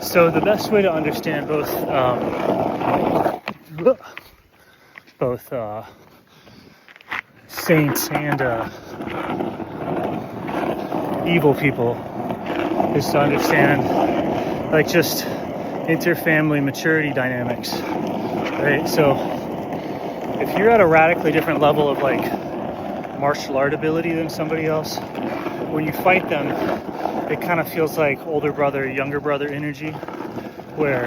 So the best way to understand both saints and evil people is to understand like just interfamily maturity dynamics, right? So if you're at a radically different level of like martial art ability than somebody else, when you fight them, it kind of feels like older brother, younger brother energy, where,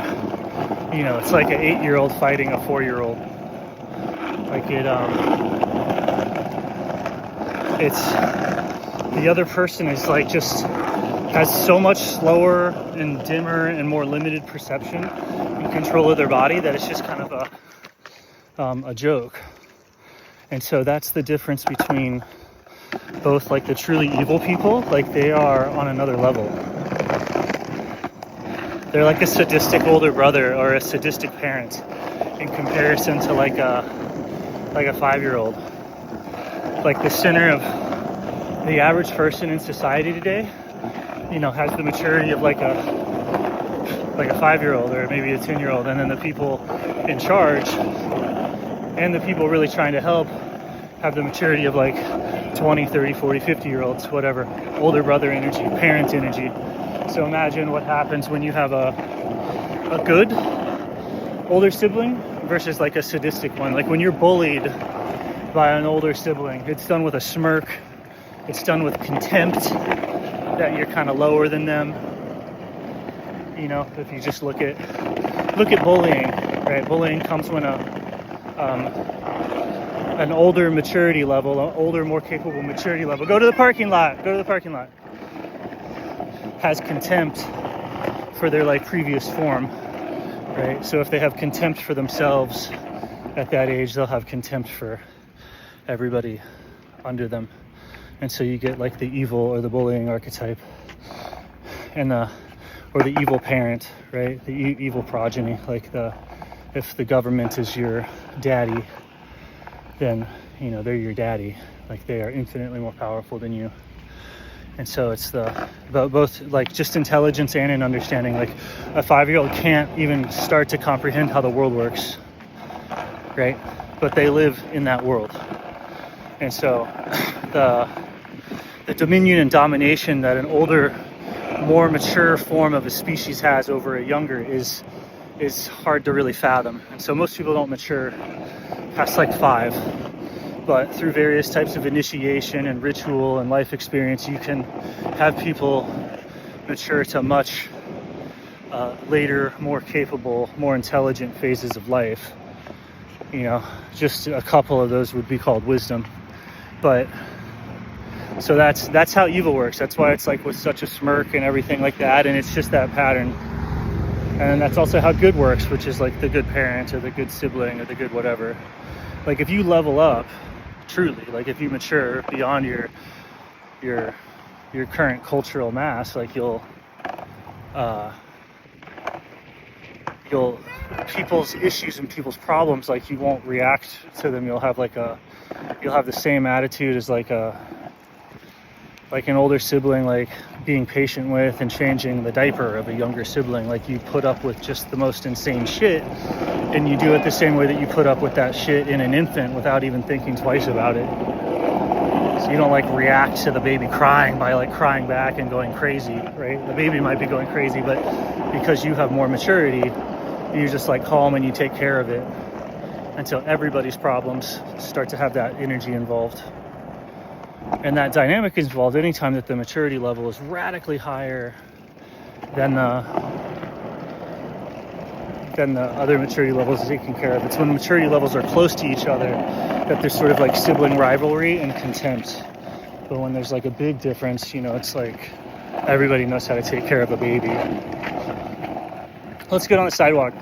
you know, it's like an 8-year-old fighting a 4-year-old. Like it's the other person is like just has so much slower and dimmer and more limited perception and control of their body that it's just kind of a joke. And so that's the difference between both like the truly evil people, like they are on another level. They're like a sadistic older brother or a sadistic parent in comparison to like a 5-year-old. Like the center of the average person in society today, you know, has the maturity of like a 5-year-old or maybe a 10-year-old, and then the people in charge and the people really trying to help have the maturity of like 20, 30, 40, 50-year-olds, whatever, older brother energy, parent energy. So imagine what happens when you have a good older sibling versus like a sadistic one. Like when you're bullied by an older sibling, it's done with a smirk, it's done with contempt that you're kind of lower than them. You know, if you just look at bullying, right? Bullying comes when an older maturity level, an older, more capable maturity level. Go to the parking lot, has contempt for their like previous form, right? So if they have contempt for themselves at that age, they'll have contempt for everybody under them. And so you get like the evil or the bullying archetype, and or the evil parent, right? The evil progeny. Like if the government is your daddy, then, you know, they're your daddy. Like they are infinitely more powerful than you. And so it's both like just intelligence and an understanding. Like a 5-year-old can't even start to comprehend how the world works, right? But they live in that world. And so the dominion and domination that an older, more mature form of a species has over a younger is hard to really fathom. And so most people don't mature past like 5. But through various types of initiation and ritual and life experience, you can have people mature to much later, more capable, more intelligent phases of life. You know, just a couple of those would be called wisdom. But so that's how evil works. That's why it's like with such a smirk and everything like that, and it's just that pattern. And that's also how good works, which is like the good parent or the good sibling or the good whatever. Like if you level up truly, like if you mature beyond your current cultural mass, like you'll people's issues and people's problems, like you won't react to them. You'll have the same attitude as like an older sibling, like being patient with and changing the diaper of a younger sibling. Like you put up with just the most insane shit, and you do it the same way that you put up with that shit in an infant without even thinking twice about it. So you don't like react to the baby crying by like crying back and going crazy, right? The baby might be going crazy, but because you have more maturity, you're just like calm and you take care of it until everybody's problems start to have that energy involved. And that dynamic is involved anytime that the maturity level is radically higher than the other maturity levels taken care of. It's when maturity levels are close to each other that there's sort of like sibling rivalry and contempt. But when there's like a big difference, you know, it's like everybody knows how to take care of a baby. Let's get on the sidewalk.